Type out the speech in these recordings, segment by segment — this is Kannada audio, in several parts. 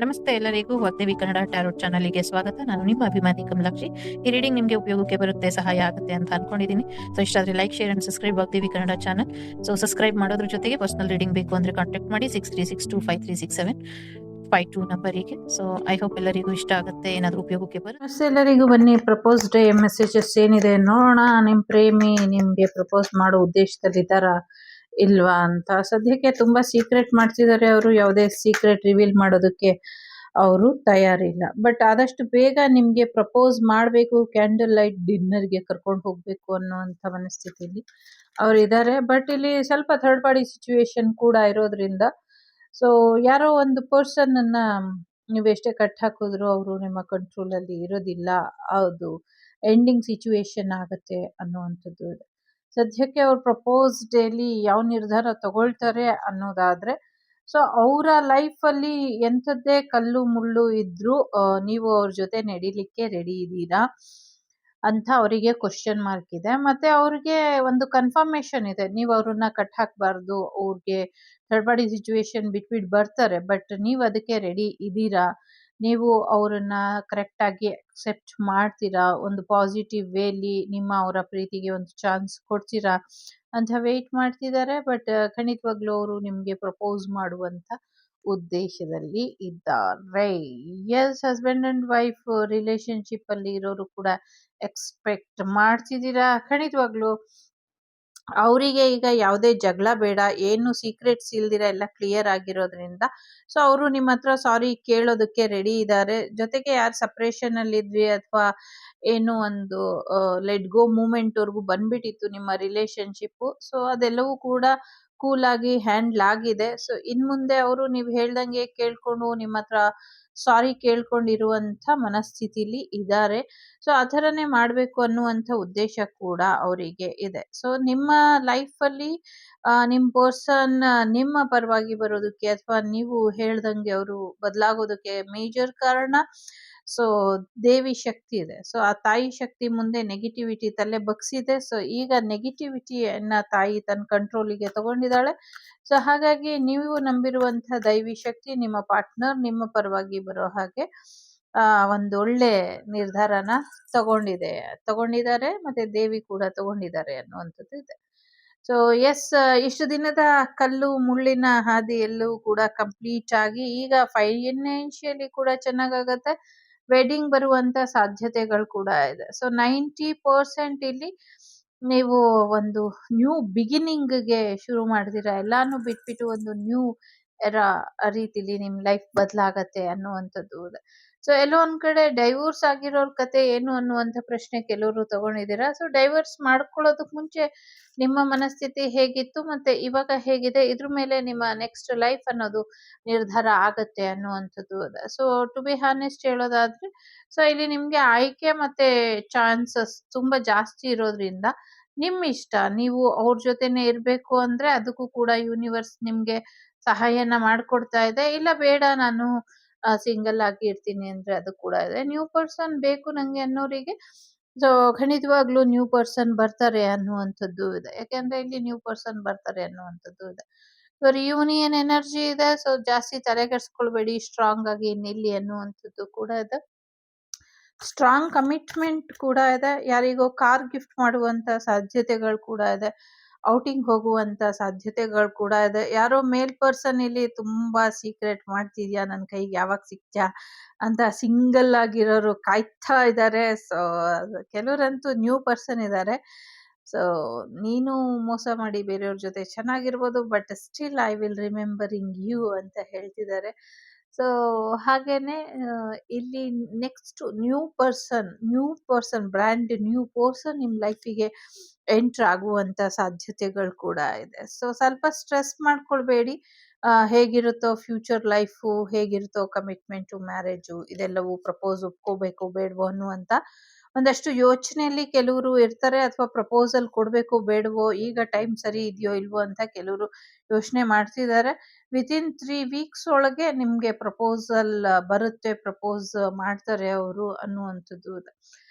ನಮಸ್ತೆ ಎಲ್ಲರಿಗೂ ವಾಗ್ದೇವಿ ಕನ್ನಡ ಟ್ಯಾರೋಟ್ ಚಾನಲ್ಗೆ ಸ್ವಾಗತ. ನಾನು ನಿಮ್ಮ ಅಭಿಮಾನಿ ಕಮಲಾಕ್ಷಿ. ಈ ರೀಡಿಂಗ್ ನಿಮಗೆ ಉಪಯೋಗಕ್ಕೆ ಬರುತ್ತೆ, ಸಹಾಯ ಆಗುತ್ತೆ ಅಂತ ಅನ್ಕೊಂಡಿದ್ದೀನಿ. ಸೊ ಇಷ್ಟ ಆದರೆ like, share and subscribe Vagdevi Kannada channel. So subscribe ಮಾಡೋದ್ರ ಜೊತೆಗೆ ಪರ್ಸನಲ್ ರೀಡಿಂಗ್ ಬೇಕು ಅಂದ್ರೆ ಕಾಂಟ್ಯಾಕ್ಟ್ ಮಾಡಿ 6362536752 ನಂಬರಿಗೆ. ಸೊ ಐ ಹೋಪ್ ಎಲ್ಲರಿಗೂ ಇಷ್ಟ ಆಗುತ್ತೆ, ಏನಾದರೂ ಉಪಯೋಗಕ್ಕೆ ಬರುತ್ತೆ. ಎಲ್ಲರಿಗೂ ಬನ್ನಿ, ಪ್ರಪೋಸ್ ಡೇ ಮೆಸೇಜಸ್ ಏನಿದೆ ನೋಡೋಣ. ನಿಮ್ಮ ಪ್ರೇಮಿ ನಿಮ್ಗೆ ಪ್ರಪೋಸ್ ಮಾಡೋ ಉದ್ದೇಶದಲ್ಲಿದ್ದಾರ ಇಲ್ವಾ ಅಂತ. ಸದ್ಯಕ್ಕೆ ತುಂಬಾ ಸೀಕ್ರೆಟ್ ಮಾಡ್ತಿದ್ದಾರೆ ಅವರು. ಯಾವುದೇ ಸೀಕ್ರೆಟ್ ರಿವೀಲ್ ಮಾಡೋದಕ್ಕೆ ಅವರು ತಯಾರಿಲ್ಲ. ಬಟ್ ಆದಷ್ಟು ಬೇಗ ನಿಮ್ಗೆ ಪ್ರಪೋಸ್ ಮಾಡಬೇಕು, ಕ್ಯಾಂಡಲ್ ಲೈಟ್ ಡಿನ್ನರ್ಗೆ ಕರ್ಕೊಂಡು ಹೋಗ್ಬೇಕು ಅನ್ನೋಂಥ ಮನಸ್ಥಿತಿಯಲ್ಲಿ ಅವ್ರು ಇದ್ದಾರೆ. ಬಟ್ ಇಲ್ಲಿ ಸ್ವಲ್ಪ ಥರ್ಡ್ ಪಾರ್ಟಿ ಸಿಚುವೇಶನ್ ಕೂಡ ಇರೋದ್ರಿಂದ ಸೊ ಯಾರೋ ಒಂದು ಪರ್ಸನ್ ಅನ್ನ ನೀವೆಷ್ಟೇ ಕಟ್ ಹಾಕಿದ್ರು ಅವರು ನಿಮ್ಮ ಕಂಟ್ರೋಲಲ್ಲಿ ಇರೋದಿಲ್ಲ. ಅದು ಎಂಡಿಂಗ್ ಸಿಚುವೇಶನ್ ಆಗುತ್ತೆ ಅನ್ನುವಂಥದ್ದು ಇದೆ. ಸದ್ಯಕ್ಕೆ ಅವ್ರು ಪ್ರಪೋಸ್ ಡೇಲಿ ಯಾವ ನಿರ್ಧಾರ ತಗೊಳ್ತಾರೆ ಅನ್ನೋದಾದ್ರೆ, ಸೊ ಅವರ ಲೈಫಲ್ಲಿ ಎಂಥದ್ದೇ ಕಲ್ಲು ಮುಳ್ಳು ಇದ್ರೂ ನೀವು ಅವ್ರ ಜೊತೆ ನಡೀಲಿಕ್ಕೆ ರೆಡಿ ಇದ್ದೀರಾ ಅಂತ ಅವರಿಗೆ ಕ್ವಶನ್ ಮಾರ್ಕ್ ಇದೆ. ಮತ್ತೆ ಅವ್ರಿಗೆ ಒಂದು ಕನ್ಫರ್ಮೇಶನ್ ಇದೆ, ನೀವು ಅವ್ರನ್ನ ಕಟ್ ಹಾಕಬಾರ್ದು. ಅವ್ರಿಗೆ ಥರ್ಡ್ ಪಾರ್ಟಿ ಸಿಚುವೇಶನ್ ಬಿಟ್ಬಿಟ್ಟು ಬರ್ತಾರೆ, ಬಟ್ ನೀವು ಅದಕ್ಕೆ ರೆಡಿ ಇದ್ದೀರಾ, ನೀವು ಅವರನ್ನ ಕರೆಕ್ಟ್ ಆಗಿ ಅಕ್ಸೆಪ್ಟ್ ಮಾಡ್ತೀರಾ, ಒಂದು ಪಾಸಿಟಿವ್ ವೇಲಿ ನಿಮ್ಮ ಅವರ ಪ್ರೀತಿಗೆ ಒಂದು ಚಾನ್ಸ್ ಕೊಡ್ತೀರಾ ಅಂತ ವೇಟ್ ಮಾಡ್ತಿದ್ದಾರೆ. ಬಟ್ ಖಂಡಿತವಾಗ್ಲೂ ಅವರು ನಿಮ್ಗೆ ಪ್ರಪೋಸ್ ಮಾಡುವಂತ ಉದ್ದೇಶದಲ್ಲಿ ಇದ್ದಾರೆ. Yes, husband and wife relationship ಅಲ್ಲಿ ಇರೋರು ಕೂಡ ಎಕ್ಸ್ಪೆಕ್ಟ್ ಮಾಡ್ತಿದ್ದೀರಾ. ಖಂಡಿತವಾಗ್ಲೂ ಅವರಿಗೆ ಈಗ ಯಾವುದೇ ಜಗಳ ಬೇಡ, ಏನು ಸೀಕ್ರೆಟ್ಸ್ ಇಲ್ದಿರ ಎಲ್ಲ ಕ್ಲಿಯರ್ ಆಗಿರೋದ್ರಿಂದ ಸೊ ಅವರು ನಿಮ್ಮ ಹತ್ರ ಸಾರಿ ಕೇಳೋದಕ್ಕೆ ರೆಡಿ ಇದ್ದಾರೆ. ಜೊತೆಗೆ ಯಾರು ಸಪ್ರೇಷನ್ ಅಲ್ಲಿ ಇದ್ವಿ ಅಥವಾ ಏನು ಒಂದು ಲೆಟ್ ಗೋ ಮೂಮೆಂಟ್ ವರ್ಗು ಬಂದ್ಬಿಟ್ಟಿತ್ತು ನಿಮ್ಮ ರಿಲೇಶನ್ಶಿಪ್, ಸೊ ಅದೆಲ್ಲವೂ ಕೂಡ ಕೂಲ್ ಆಗಿ ಹ್ಯಾಂಡ್ಲ್ ಆಗಿದೆ. ಸೊ ಇನ್ ಮುಂದೆ ಅವರು ನೀವು ಹೇಳ್ದಂಗೆ ಕೇಳ್ಕೊಂಡು ನಿಮ್ಮ ಹತ್ರ ಸಾರಿ ಕೇಳ್ಕೊಂಡಿರುವಂತ ಮನಸ್ಥಿತಿಲಿ ಇದ್ದಾರೆ. ಸೊ ಆ ಥರನೇ ಮಾಡಬೇಕು ಅನ್ನುವಂಥ ಉದ್ದೇಶ ಕೂಡ ಅವರಿಗೆ ಇದೆ. ಸೊ ನಿಮ್ಮ ಲೈಫಲ್ಲಿ ನಿಮ್ಮ ಪರ್ಸನ್ ನಿಮ್ಮ ಪರವಾಗಿ ಬರೋದಕ್ಕೆ ಅಥವಾ ನೀವು ಹೇಳ್ದಂಗೆ ಅವರು ಬದಲಾಗೋದಕ್ಕೆ ಮೇಜರ್ ಕಾರಣ ಸೊ ದೇವಿ ಶಕ್ತಿ ಇದೆ. ಸೊ ಆ ತಾಯಿ ಶಕ್ತಿ ಮುಂದೆ ನೆಗೆಟಿವಿಟಿ ತಲೆ ಬಗ್ಸಿದೆ. ಸೊ ಈಗ ನೆಗೆಟಿವಿಟಿಯನ್ನ ತಾಯಿ ತನ್ನ ಕಂಟ್ರೋಲಿಗೆ ತಗೊಂಡಿದ್ದಾಳೆ. ಸೊ ಹಾಗಾಗಿ ನೀವು ನಂಬಿರುವಂಥ ದೈವಿ ಶಕ್ತಿ ನಿಮ್ಮ ಪಾರ್ಟ್ನರ್ ನಿಮ್ಮ ಪರವಾಗಿ ಬರೋ ಹಾಗೆ ಒಂದು ಒಳ್ಳೆ ನಿರ್ಧಾರನ ತಗೊಂಡಿದ್ದಾರೆ. ಮತ್ತೆ ದೇವಿ ಕೂಡ ತಗೊಂಡಿದ್ದಾರೆ ಅನ್ನುವಂಥದ್ದು ಇದೆ. ಸೊ ಎಸ್, ಇಷ್ಟು ದಿನದ ಕಲ್ಲು ಮುಳ್ಳಿನ ಹಾದಿ ಎಲ್ಲವೂ ಕೂಡ ಕಂಪ್ಲೀಟ್ ಆಗಿ ಈಗ ಫೈನಾನ್ಷಿಯಲಿ ಕೂಡ ಚೆನ್ನಾಗಾಗತ್ತೆ. ವೆಡ್ಡಿಂಗ್ ಬರುವಂತ ಸಾಧ್ಯತೆಗಳು ಕೂಡ ಇದೆ. ಸೊ 90% ಇಲ್ಲಿ ನೀವು ಒಂದು ನ್ಯೂ ಬಿಗಿನಿಂಗ್ಗೆ ಶುರು ಮಾಡ್ತೀರಾ. ಎಲ್ಲಾನು ಬಿಟ್ಬಿಟ್ಟು ಒಂದು ನ್ಯೂ ಎರಾ ರೀತಿಲಿ ನಿಮ್ ಲೈಫ್ ಬದಲಾಗತ್ತೆ ಅನ್ನುವಂಥದ್ದು ಇದೆ. ಸೊ ಎಲ್ಲೋ ಒಂದ್ ಕಡೆ ಡೈವೋರ್ಸ್ ಆಗಿರೋರ್ ಕತೆ ಏನು ಅನ್ನುವಂಥ ಪ್ರಶ್ನೆ ಕೆಲವರು ತಗೊಂಡಿದ್ದೀರಾ. ಸೊ ಡೈವೋರ್ಸ್ ಮಾಡ್ಕೊಳ್ಳೋದಕ್ ಮುಂಚೆ ನಿಮ್ಮ ಮನಸ್ಥಿತಿ ಹೇಗಿತ್ತು ಮತ್ತೆ ಇವಾಗ ಹೇಗಿದೆ, ಇದ್ರ ಮೇಲೆ ನಿಮ್ಮ ನೆಕ್ಸ್ಟ್ ಲೈಫ್ ಅನ್ನೋದು ನಿರ್ಧಾರ ಆಗತ್ತೆ ಅನ್ನುವಂಥದ್ದು ಇದೆ. ಸೊ ಟು ಬಿ ಹಾನೆಸ್ಟ್ ಹೇಳೋದಾದ್ರೆ, ಸೊ ಇಲ್ಲಿ ನಿಮ್ಗೆ ಆಯ್ಕೆ ಮತ್ತೆ ಚಾನ್ಸಸ್ ತುಂಬಾ ಜಾಸ್ತಿ ಇರೋದ್ರಿಂದ ನಿಮ್ ಇಷ್ಟ. ನೀವು ಅವ್ರ ಜೊತೆನೆ ಇರ್ಬೇಕು ಅಂದ್ರೆ ಅದಕ್ಕೂ ಕೂಡ ಯೂನಿವರ್ಸ್ ನಿಮ್ಗೆ ಸಹಾಯನ ಮಾಡ್ಕೊಡ್ತಾ ಇದೆ. ಇಲ್ಲ ಬೇಡ ನಾನು ಸಿಂಗಲ್ ಆಗಿ ಇರ್ತೀನಿ ಅಂದ್ರೆ ಅದು ಕೂಡ ಇದೆ. ನ್ಯೂ ಪರ್ಸನ್ ಬೇಕು ನಂಗೆ ಅನ್ನೋರಿಗೆ ಸೊ ಖಂಡಿತವಾಗ್ಲೂ ನ್ಯೂ ಪರ್ಸನ್ ಬರ್ತಾರೆ ಅನ್ನುವಂಥದ್ದು ಇದೆ. ಯಾಕೆಂದ್ರೆ ಇಲ್ಲಿ ನ್ಯೂ ಪರ್ಸನ್ ಬರ್ತಾರೆ ಅನ್ನುವಂಥದ್ದು ಇದೆ. ಸೊ ರಿಯೂನಿಯನ್ ಎನರ್ಜಿ ಇದೆ. ಸೊ ಜಾಸ್ತಿ ತಲೆ ಕೆಡ್ಸ್ಕೊಳ್ಬೇಡಿ, ಸ್ಟ್ರಾಂಗ್ ಆಗಿ ನಿಲ್ಲಿ ಅನ್ನುವಂಥದ್ದು ಕೂಡ ಇದೆ. ಸ್ಟ್ರಾಂಗ್ ಕಮಿಟ್ಮೆಂಟ್ ಕೂಡ ಇದೆ. ಯಾರಿಗೋ ಕಾರ್ ಗಿಫ್ಟ್ ಮಾಡುವಂತ ಸಾಧ್ಯತೆಗಳು ಕೂಡ ಇದೆ. ಔಟಿಂಗ್ ಹೋಗುವಂತ ಸಾಧ್ಯತೆಗಳು ಕೂಡ ಇದೆ. ಯಾರೋ ಮೇಲ್ ಪರ್ಸನ್ ಇಲ್ಲಿ ತುಂಬಾ ಸೀಕ್ರೆಟ್ ಮಾಡ್ತಿದ್ಯಾ, ನನ್ ಕೈಗೆ ಯಾವಾಗ ಸಿಗ್ತ್ಯಾ ಅಂತ ಸಿಂಗಲ್ ಆಗಿರೋರು ಕಾಯ್ತಾ ಇದ್ದಾರೆ. ಸೊ ಕೆಲವರಂತೂ ನ್ಯೂ ಪರ್ಸನ್ ಇದ್ದಾರೆ. ಸೊ ನೀನು ಮೋಸ ಮಾಡಿ ಬೇರೆಯವ್ರ ಜೊತೆ ಚೆನ್ನಾಗಿರ್ಬೋದು, but still I will remembering you ಅಂತ ಹೇಳ್ತಿದ್ದಾರೆ. ಸೊ ಹಾಗೇನೆ ಇಲ್ಲಿ next new person brand new person ನಿಮ್ ಲೈಫಿಗೆ ಎಂಟರ್ ಆಗುವಂತ ಸಾಧ್ಯತೆಗಳು ಕೂಡ ಇದೆ. ಸೊ ಸ್ವಲ್ಪ ಸ್ಟ್ರೆಸ್ ಮಾಡ್ಕೊಳ್ಬೇಡಿ. ಹೇಗಿರುತ್ತೋ ಫ್ಯೂಚರ್ ಲೈಫು, ಹೇಗಿರುತ್ತೋ ಕಮಿಟ್ಮೆಂಟು, ಮ್ಯಾರೇಜು, ಇದೆಲ್ಲವೂ ಪ್ರಪೋಸ್ ಒಪ್ಕೋಬೇಕು ಬೇಡವೋ ಅನ್ನುವಂತ ಒಂದಷ್ಟು ಯೋಚನೆಯಲ್ಲಿ ಕೆಲವರು ಇರ್ತಾರೆ. ಅಥವಾ ಪ್ರಪೋಸಲ್ ಕೊಡ್ಬೇಕು ಬೇಡವೋ, ಈಗ ಟೈಮ್ ಸರಿ ಇದೆಯೋ ಇಲ್ವೋ ಅಂತ ಕೆಲವರು ಯೋಚನೆ ಮಾಡ್ತಿದ್ದಾರೆ. ವಿತಿನ್ 3 weeks ಒಳಗೆ ನಿಮ್ಗೆ ಪ್ರಪೋಸಲ್ ಬರುತ್ತೆ, ಪ್ರಪೋಸ್ ಮಾಡ್ತಾರೆ ಅವರು ಅನ್ನುವಂಥದ್ದು ಇದೆ.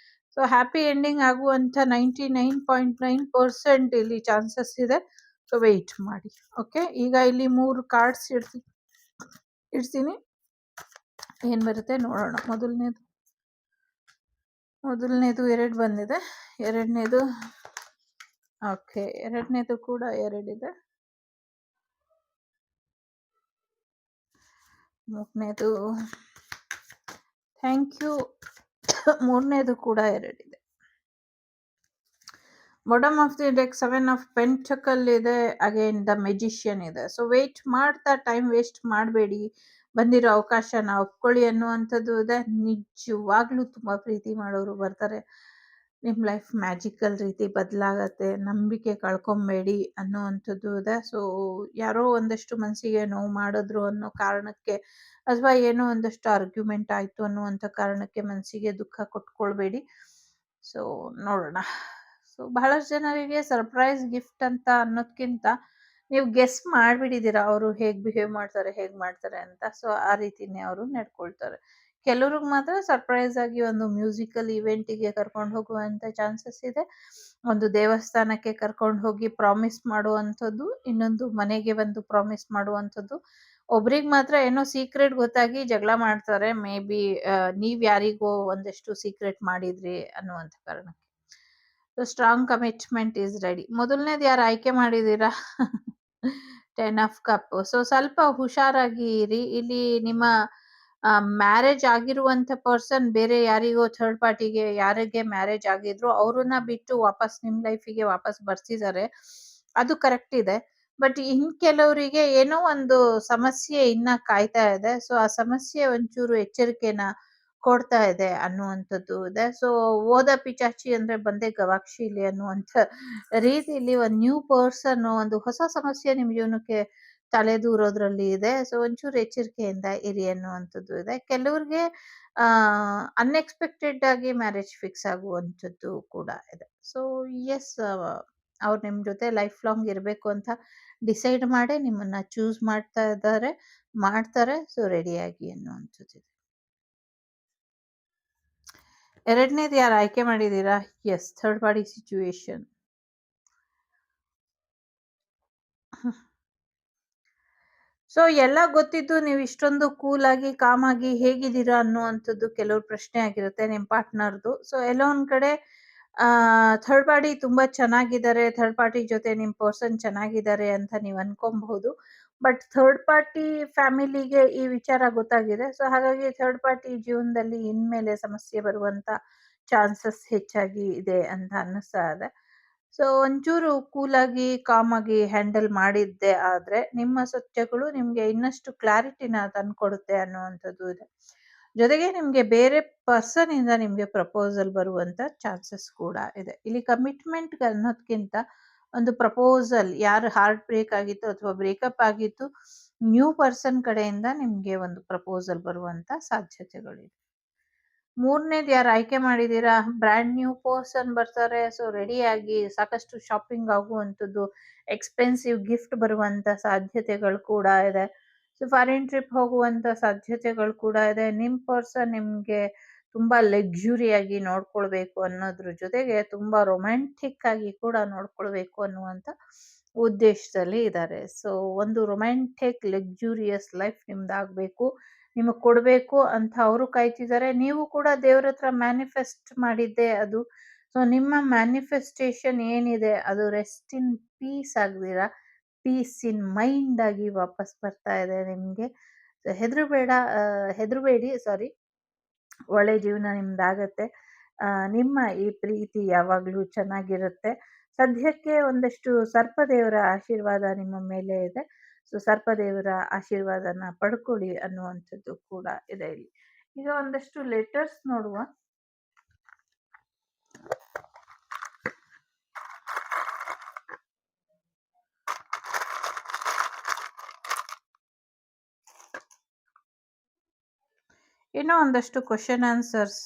ಸೊ ಹ್ಯಾಪಿ ಎಂಡಿಂಗ್ ಆಗುವಂತ 99.9% ಇಲ್ಲಿ ಚಾನ್ಸಸ್ ಇದೆ. ಸೊ ವೆಯ್ಟ್ ಮಾಡಿ. ಓಕೆ, ಈಗ ಇಲ್ಲಿ 3 ಕಾರ್ಡ್ಸ್ ಇಡ್ತೀನಿ. ಏನು ಬರುತ್ತೆ ನೋಡೋಣ. ಮೊದಲನೇದು 2 ಬಂದಿದೆ. ಎರಡನೇದು ಓಕೆ, ಎರಡನೇದು ಕೂಡ 2 ಇದೆ. ಮೂರನೇದು ಥ್ಯಾಂಕ್ ಯು. ಮೂರನೇದು ಕೂಡ 2 ಇದೆ. Bottom of the deck 7 of pentacle ಇದೆ. ಅಗೇನ್ ದ ಮೆಜಿಷಿಯನ್ ಇದೆ. ಸೊ ವೇಟ್ ಮಾಡ್ತಾ, ಟೈಮ್ ವೇಸ್ಟ್ ಮಾಡಬೇಡಿ. ಬಂದಿರೋ ಅವಕಾಶನ ಒಪ್ಕೊಳ್ಳಿ ಅನ್ನುವಂಥದ್ದು ಇದೆ. ನಿಜವಾಗ್ಲೂ ತುಂಬ ಪ್ರೀತಿ ಮಾಡೋರು ಬರ್ತಾರೆ. ನಿಮ್ಮ ಲೈಫ್ ಮ್ಯಾಜಿಕಲ್ ರೀತಿ ಬದಲಾಗತ್ತೆ. ನಂಬಿಕೆ ಕಳ್ಕೊಬೇಡಿ ಅನ್ನುವಂಥದ್ದು ಇದೆ. ಸೊ ಯಾರೋ ಒಂದಷ್ಟು ಮನಸ್ಸಿಗೆ ನೋವು ಮಾಡಿದ್ರು ಅನ್ನೋ ಕಾರಣಕ್ಕೆ, ಅಥವಾ ಏನೋ ಒಂದಷ್ಟು ಆರ್ಗ್ಯುಮೆಂಟ್ ಆಯಿತು ಅನ್ನುವಂಥ ಕಾರಣಕ್ಕೆ ಮನಸ್ಸಿಗೆ ದುಃಖ ಕೊಟ್ಕೊಳ್ಬೇಡಿ. ಸೊ ನೋಡೋಣ. ಸೊ ಬಹಳಷ್ಟು ಜನರಿಗೆ ಸರ್ಪ್ರೈಸ್ ಗಿಫ್ಟ್ ಅಂತ ಅನ್ನೋದಕ್ಕಿಂತ ನೀವು ಗೆಸ್ ಮಾಡಿಬಿಟ್ಟಿದ್ದೀರಾ ಅವರು ಹೇಗೆ ಬಿಹೇವ್ ಮಾಡ್ತಾರೆ ಅಂತ. ಸೊ ಆ ರೀತಿನೇ ಅವರು ನಡ್ಕೊಳ್ತಾರೆ. ಕೆಲವ್ರಿಗೆ ಮಾತ್ರ ಸರ್ಪ್ರೈಸ್ ಆಗಿ ಒಂದು ಮ್ಯೂಸಿಕಲ್ ಇವೆಂಟಿಗೆ ಕರ್ಕೊಂಡು ಹೋಗುವಂಥ ಚಾನ್ಸಸ್ ಇದೆ. ಒಂದು ದೇವಸ್ಥಾನಕ್ಕೆ ಕರ್ಕೊಂಡು ಹೋಗಿ ಪ್ರಾಮಿಸ್ ಮಾಡುವಂಥದ್ದು, ಇನ್ನೊಂದು ಮನೆಗೆ ಬಂದು ಪ್ರಾಮಿಸ್ ಮಾಡುವಂಥದ್ದು. ಒಬ್ರಿಗೆ ಮಾತ್ರ ಏನೋ ಸೀಕ್ರೆಟ್ ಗೊತ್ತಾಗಿ ಜಗಳ ಮಾಡ್ತಾರೆ. ಮೇ ಬಿ ನೀವು ಯಾರಿಗೋ ಒಂದಷ್ಟು ಸೀಕ್ರೆಟ್ ಮಾಡಿದ್ರಿ ಅನ್ನುವಂಥ ಕಾರಣಕ್ಕೆ. So strong commitment is ready. ಮೊದಲನೇದು ಯಾರು ಆಯ್ಕೆ ಮಾಡಿದ್ದೀರಾ? 10 ಆಫ್ ಕಪ್. ಸೊ ಸ್ವಲ್ಪ ಹುಷಾರಾಗಿ ಇರಿ. ಇಲ್ಲಿ ನಿಮ್ಮ ಮ್ಯಾರೇಜ್ ಆಗಿರುವಂಥ ಪರ್ಸನ್ ಬೇರೆ ಯಾರಿಗೋ ಥರ್ಡ್ ಪಾರ್ಟಿಗೆ ಯಾರಿಗೆ ಮ್ಯಾರೇಜ್ ಆಗಿದ್ರು ಅವ್ರನ್ನ ಬಿಟ್ಟು ವಾಪಸ್ ನಿಮ್ಮ ಲೈಫಿಗೆ ವಾಪಸ್ ಬರ್ಸಿದ್ದಾರೆ. ಅದು ಕರೆಕ್ಟ್ ಇದೆ. ಬಟ್ ಕೆಲವರಿಗೆ ಏನೋ ಒಂದು ಸಮಸ್ಯೆ ಇನ್ನ ಕಾಯ್ತಾ ಇದೆ. ಸೊ ಆ ಸಮಸ್ಯೆ ಒಂಚೂರು ಎಚ್ಚರಿಕೆನ ಕೊಡ್ತಾ ಇದೆ ಅನ್ನುವಂಥದ್ದು ಇದೆ. ಸೊ ಓದ ಪಿಚಾಚಿ ಅಂದ್ರೆ ಬಂದೆ ಗವಾಕ್ಷಿಲಿ ಅನ್ನುವಂಥ ರೀತಿಯಲ್ಲಿ ಒಂದು ನ್ಯೂ ಪರ್ಸನ್, ಒಂದು ಹೊಸ ಸಮಸ್ಯೆ ನಿಮ್ಮ ಜೀವನಕ್ಕೆ ತಲೆದೂರೋದ್ರಲ್ಲಿ ಇದೆ. ಸೊ ಒಂಚೂರು ಎಚ್ಚರಿಕೆಯಿಂದ ಇರಿ ಅನ್ನುವಂಥದ್ದು ಇದೆ. ಕೆಲವ್ರಿಗೆ ಅನ್ಎಕ್ಸ್ಪೆಕ್ಟೆಡ್ ಆಗಿ ಮ್ಯಾರೇಜ್ ಫಿಕ್ಸ್ ಆಗುವಂಥದ್ದು ಕೂಡ ಇದೆ. ಸೊ ಎಸ್, ಅವ್ರು ನಿಮ್ಮ ಜೊತೆ ಲೈಫ್ ಲಾಂಗ್ ಇರಬೇಕು ಅಂತ ಡಿಸೈಡ್ ಮಾಡಿ ನಿಮ್ಮನ್ನ ಚೂಸ್ ಮಾಡ್ತಾರೆ. ಸೊ ರೆಡಿಯಾಗಿ ಅನ್ನುವಂಥದ್ದು ಇದೆ. ಎರಡನೇದು ಯಾರು ಆಯ್ಕೆ ಮಾಡಿದ್ದೀರಾ? Yes, third party situation. So ಎಲ್ಲ ಗೊತ್ತಿದ್ದು ನೀವು ಇಷ್ಟೊಂದು ಕೂಲ್ ಆಗಿ ಕಾಮ್ ಆಗಿ ಹೇಗಿದ್ದೀರಾ ಅನ್ನುವಂಥದ್ದು ಕೆಲವ್ರ ಪ್ರಶ್ನೆ ಆಗಿರುತ್ತೆ ನಿಮ್ಮ ಪಾರ್ಟ್ನರ್ದು. ಸೊ ಎಲ್ಲೋ ಒಂದ್ ಕಡೆ ಥರ್ಡ್ ಪಾರ್ಟಿ ತುಂಬಾ ಚೆನ್ನಾಗಿದ್ದಾರೆ, ಥರ್ಡ್ ಪಾರ್ಟಿ ಜೊತೆ ನಿಮ್ಮ ಪರ್ಸನ್ ಚೆನ್ನಾಗಿದ್ದಾರೆ ಅಂತ ನೀವು ಅನ್ಕೊಬಹುದು. ಬಟ್ ಥರ್ಡ್ ಪಾರ್ಟಿ ಫ್ಯಾಮಿಲಿಗೆ ಈ ವಿಚಾರ ಗೊತ್ತಾಗಿದೆ. ಸೊ ಹಾಗಾಗಿ ಥರ್ಡ್ ಪಾರ್ಟಿ ಜೀವನದಲ್ಲಿ ಇನ್ಮೇಲೆ ಸಮಸ್ಯೆ ಬರುವಂತ ಚಾನ್ಸಸ್ ಹೆಚ್ಚಾಗಿ ಇದೆ ಅಂತ ಅನ್ನಿಸ್ತಾ ಇದೆ. ಸೊ ಒಂಚೂರು ಕೂಲಾಗಿ ಕಾಮಾಗಿ ಹ್ಯಾಂಡಲ್ ಮಾಡಿದ್ದೆ ಆದ್ರೆ ನಿಮ್ಮ ಸತ್ಯಗಳು ನಿಮ್ಗೆ ಇನ್ನಷ್ಟು ಕ್ಲಾರಿಟಿನ ತಂದ್ಕೊಡುತ್ತೆ ಅನ್ನುವಂಥದ್ದು ಇದೆ. ಜೊತೆಗೆ ನಿಮ್ಗೆ ಬೇರೆ ಪರ್ಸನ್ ಇಂದ ನಿಮ್ಗೆ ಪ್ರಪೋಸಲ್ ಬರುವಂತ ಚಾನ್ಸಸ್ ಕೂಡ ಇದೆ. ಇಲ್ಲಿ ಕಮಿಟ್ಮೆಂಟ್ ಅನ್ನೋದ್ಕಿಂತ ಒಂದು ಪ್ರಪೋಸಲ್, ಯಾರು ಹಾರ್ಟ್ ಬ್ರೇಕ್ ಆಗಿತ್ತು ಅಥವಾ ಬ್ರೇಕಪ್ ಆಗಿತ್ತು, ನ್ಯೂ ಪರ್ಸನ್ ಕಡೆಯಿಂದ ನಿಮ್ಗೆ ಒಂದು ಪ್ರಪೋಸಲ್ ಬರುವಂತ ಸಾಧ್ಯತೆಗಳಿದೆ. ಮೂರನೇದು ಯಾರು ಆಯ್ಕೆ ಮಾಡಿದ್ದೀರಾ? ಬ್ರ್ಯಾಂಡ್ ನ್ಯೂ ಪರ್ಸನ್ ಬರ್ತಾರೆ. ಸೊ ರೆಡಿಯಾಗಿ ಸಾಕಷ್ಟು ಶಾಪಿಂಗ್ ಆಗುವಂಥದ್ದು, ಎಕ್ಸ್ಪೆನ್ಸಿವ್ ಗಿಫ್ಟ್ ಬರುವಂತ ಸಾಧ್ಯತೆಗಳು ಕೂಡ ಇದೆ. ಸೊ ಫಾರಿನ್ ಟ್ರಿಪ್ ಹೋಗುವಂತ ಸಾಧ್ಯತೆಗಳು ಕೂಡ ಇದೆ. ನಿಮ್ಮ ಪರ್ಸನ್ ನಿಮ್ಗೆ ತುಂಬಾ ಲಕ್ಸುರಿಯಾಗಿ ನೋಡ್ಕೊಳ್ಬೇಕು ಅನ್ನೋದ್ರ ಜೊತೆಗೆ ತುಂಬಾ ರೊಮ್ಯಾಂಟಿಕ್ ಆಗಿ ಕೂಡ ನೋಡ್ಕೊಳ್ಬೇಕು ಅನ್ನುವಂತ ಉದ್ದೇಶದಲ್ಲಿ ಇದ್ದಾರೆ. ಸೊ ಒಂದು ರೊಮ್ಯಾಂಟಿಕ್ ಲಕ್ಸುರಿಯಸ್ ಲೈಫ್ ನಿಮ್ದಾಗಬೇಕು, ನಿಮಗೆ ಕೊಡಬೇಕು ಅಂತ ಅವರು ಕಾಯ್ತಿದ್ದಾರೆ. ನೀವು ಕೂಡ ದೇವ್ರ ಹತ್ರ ಮ್ಯಾನಿಫೆಸ್ಟ್ ಮಾಡಿದ್ದೆ ಅದು. ಸೊ ನಿಮ್ಮ ಮ್ಯಾನಿಫೆಸ್ಟೇಷನ್ ಏನಿದೆ ಅದು ರೆಸ್ಟ್ ಇನ್ ಪೀಸ್ ಆಗ್ದಿರಾ ಪೀಸ್ ಇನ್ ಮೈಂಡ್ ಆಗಿ ವಾಪಸ್ ಬರ್ತಾ ಇದೆ ನಿಮ್ಗೆ. ಹೆದರಬೇಡಿ, ಸಾರಿ, ಒಳ್ಳೆ ಜೀವನ ನಿಮ್ದಾಗತ್ತೆ. ನಿಮ್ಮ ಈ ಪ್ರೀತಿ ಯಾವಾಗ್ಲೂ ಚೆನ್ನಾಗಿರುತ್ತೆ. ಸದ್ಯಕ್ಕೆ ಒಂದಷ್ಟು ಸರ್ಪದೇವರ ಆಶೀರ್ವಾದ ನಿಮ್ಮ ಮೇಲೆ ಇದೆ. ಸೊ ಸರ್ಪದೇವರ ಆಶೀರ್ವಾದನ ಪಡ್ಕೊಳ್ಳಿ ಅನ್ನುವಂಥದ್ದು ಕೂಡ ಇದೆ ಇಲ್ಲಿ. ಈಗ ಒಂದಷ್ಟು ಲೆಟರ್ಸ್ ನೋಡುವ. ಇನ್ನೂ ಒಂದಷ್ಟು ಕ್ವಶನ್ ಆನ್ಸರ್ಸ್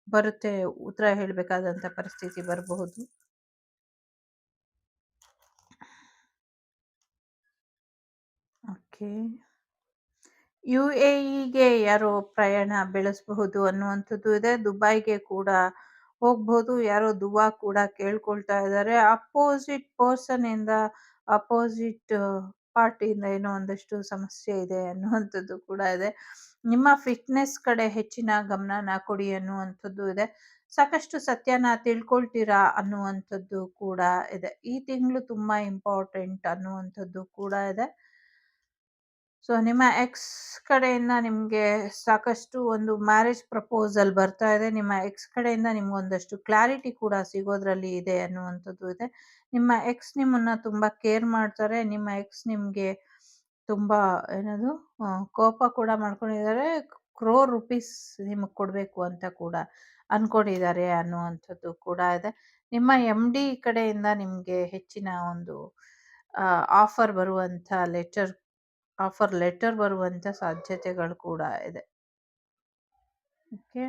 ಬರುತ್ತೆ, ಉತ್ತರ ಹೇಳಬೇಕಾದಂಥ ಪರಿಸ್ಥಿತಿ ಬರಬಹುದು. ಓಕೆ, UAEಗೆ ಯಾರೋ ಪ್ರಯಾಣ ಬೆಳೆಸಬಹುದು ಅನ್ನುವಂಥದ್ದು ಇದೆ. ದುಬೈಗೆ ಕೂಡ ಹೋಗ್ಬೋದು. ಯಾರೋ ದುವಾ ಕೂಡ ಕೇಳ್ಕೊಳ್ತಾ ಇದ್ದಾರೆ. ಅಪೋಸಿಟ್ ಪರ್ಸನ್ ಇಂದ, ಅಪೋಸಿಟ್ ಪಾರ್ಟಿಯಿಂದ ಏನೋ ಒಂದಷ್ಟು ಸಮಸ್ಯೆ ಇದೆ ಅನ್ನುವಂಥದ್ದು ಕೂಡ ಇದೆ. ನಿಮ್ಮ ಫಿಟ್ನೆಸ್ ಕಡೆ ಹೆಚ್ಚಿನ ಗಮನನ ಕೊಡಿ ಅನ್ನುವಂಥದ್ದು ಇದೆ. ಸಾಕಷ್ಟು ಸತ್ಯನ ತಿಳ್ಕೊಳ್ತೀರಾ ಅನ್ನುವಂಥದ್ದು ಕೂಡ ಇದೆ. ಈ ತಿಂಗಳು ತುಂಬಾ ಇಂಪಾರ್ಟೆಂಟ್ ಅನ್ನುವಂಥದ್ದು ಕೂಡ ಇದೆ. ಸೊ ನಿಮ್ಮ ಎಕ್ಸ್ ಕಡೆಯಿಂದ ನಿಮಗೆ ಸಾಕಷ್ಟು ಒಂದು ಮ್ಯಾರೇಜ್ ಪ್ರಪೋಸಲ್ ಬರ್ತಾ ಇದೆ. ನಿಮ್ಮ ಎಕ್ಸ್ ಕಡೆಯಿಂದ ನಿಮ್ಗೊಂದಷ್ಟು ಕ್ಲಾರಿಟಿ ಕೂಡ ಸಿಗೋದ್ರಲ್ಲಿ ಇದೆ ಅನ್ನುವಂಥದ್ದು ಇದೆ. ನಿಮ್ಮ ಎಕ್ಸ್ ನಿಮ್ಮನ್ನ ತುಂಬಾ ಕೇರ್ ಮಾಡ್ತಾರೆ. ನಿಮ್ಮ ಎಕ್ಸ್ ನಿಮ್ಗೆ ತುಂಬಾ ಏನದು ಕೋಪ ಕೂಡ ಮಾಡ್ಕೊಂಡಿದ್ದಾರೆ. ಕ್ರೋರ್ ರುಪೀಸ್ ನಿಮಗೆ ಕೊಡಬೇಕು ಅಂತ ಕೂಡ ಅನ್ಕೊಂಡಿದ್ದಾರೆ ಅನ್ನುವಂಥದ್ದು ಕೂಡ ಇದೆ. ನಿಮ್ಮ MD ಕಡೆಯಿಂದ ನಿಮಗೆ ಹೆಚ್ಚಿನ ಒಂದು ಆಫರ್ ಲೆಟರ್ ಬರುವಂತ ಸಾಧ್ಯತೆಗಳು ಕೂಡ ಇದೆ. ಓಕೆ,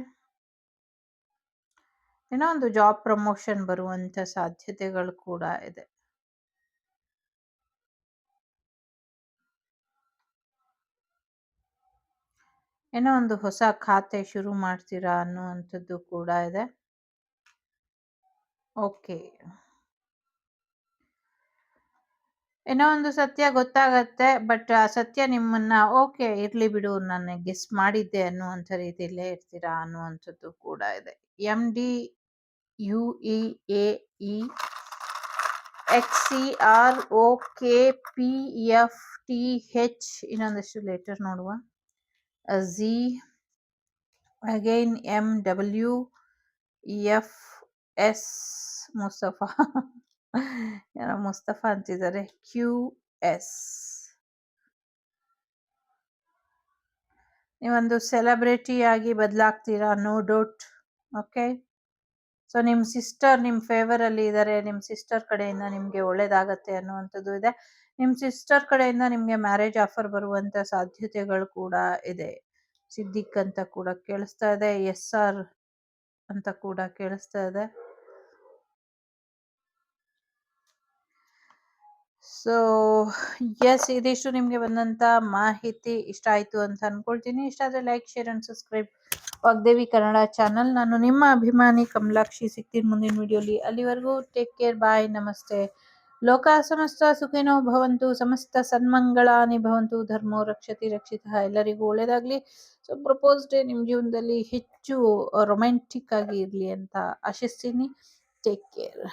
ಏನೋ ಒಂದು ಜಾಬ್ ಪ್ರಮೋಷನ್ ಬರುವಂತ ಸಾಧ್ಯತೆಗಳು ಕೂಡ ಇದೆ. ಏನೋ ಒಂದು ಹೊಸ ಖಾತೆ ಶುರು ಮಾಡ್ತೀರಾ ಅನ್ನುವಂಥದ್ದು ಕೂಡ ಇದೆ. ಓಕೆ, ಏನೋ ಒಂದು ಸತ್ಯ ಗೊತ್ತಾಗತ್ತೆ, ಬಟ್ ಆ ಸತ್ಯ ನಿಮ್ಮನ್ನ ಓಕೆ ಇರ್ಲಿ ಬಿಡು ನಾನು ಗೆಸ್ ಮಾಡಿದ್ದೆ ಅನ್ನುವಂಥ ರೀತಿಯಲ್ಲೇ ಇರ್ತೀರಾ ಅನ್ನುವಂಥದ್ದು ಕೂಡ ಇದೆ. MD UEAE XCROKPFTH ಇನ್ನೊಂದಷ್ಟು ಲೆಟರ್ ನೋಡುವ. Z ಅಗೈನ್ MWFS ಮುಸ್ತಫಾ ಯಾರೋ ಮುಸ್ತಫಾ ಅಂತಿದ್ದಾರೆ. QS ನೀವೊಂದು ಸೆಲೆಬ್ರಿಟಿ ಆಗಿ ಬದಲಾಗ್ತೀರಾ, ನೋ ಡೌಟ್. ಓಕೆ, ಸೊ ನಿಮ್ಮ ಸಿಸ್ಟರ್ ನಿಮ್ಮ ಫೇವರ್ ಅಲ್ಲಿ ಇದ್ದಾರೆ. ನಿಮ್ಮ ಸಿಸ್ಟರ್ ಕಡೆಯಿಂದ ನಿಮ್ಗೆ ಒಳ್ಳೇದಾಗತ್ತೆ ಅನ್ನುವಂಥದ್ದು ಇದೆ. ನಿಮ್ಮ ಸಿಸ್ಟರ್ ಕಡೆಯಿಂದ ನಿಮ್ಗೆ ಮ್ಯಾರೇಜ್ ಆಫರ್ ಬರುವಂತ ಸಾಧ್ಯತೆಗಳು ಕೂಡ ಇದೆ. ಸಿದ್ದಿಕ್ ಅಂತ ಕೂಡ ಕೇಳಿಸ್ತಾ ಇದೆ. SR ಅಂತ ಕೂಡ ಕೇಳಿಸ್ತಾ ಇದೆ. ಸೊ ಎಸ್, ಇದಿಷ್ಟು ನಿಮ್ಗೆ ಬಂದಂತ ಮಾಹಿತಿ ಇಷ್ಟ ಆಯ್ತು ಅಂತ ಅನ್ಕೊಳ್ತೀನಿ. ಇಷ್ಟ ಆದ್ರೆ like, share and subscribe Vagdevi Kannada channel. ನಾನು ನಿಮ್ಮ ಅಭಿಮಾನಿ ಕಮಲಾಕ್ಷಿ. ಸಿಗ್ತೀನಿ ಮುಂದಿನ ವಿಡಿಯೋಲಿ. ಅಲ್ಲಿವರೆಗೂ ಟೇಕ್ ಕೇರ್, ಬಾಯ್, ನಮಸ್ತೆ. ಲೋಕ ಸಮಸ್ತ ಸುಖಿನೋ ಭವಂತು, ಸಮಸ್ತ ಸನ್ಮಂಗಳಾನಿ ಭವಂತು, ಧರ್ಮೋ ರಕ್ಷತಿ ರಕ್ಷಿತಃ. ಎಲ್ಲರಿಗೂ ಒಳ್ಳೇದಾಗ್ಲಿ. ಸೊ ಪ್ರಪೋಸ್ ಡೇ ನಿಮ್ಮ ಜೀವನದಲ್ಲಿ ಹೆಚ್ಚು ರೊಮ್ಯಾಂಟಿಕ್ ಆಗಿ ಇರ್ಲಿ ಅಂತ ಆಶಿಸ್ತೀನಿ. Take care.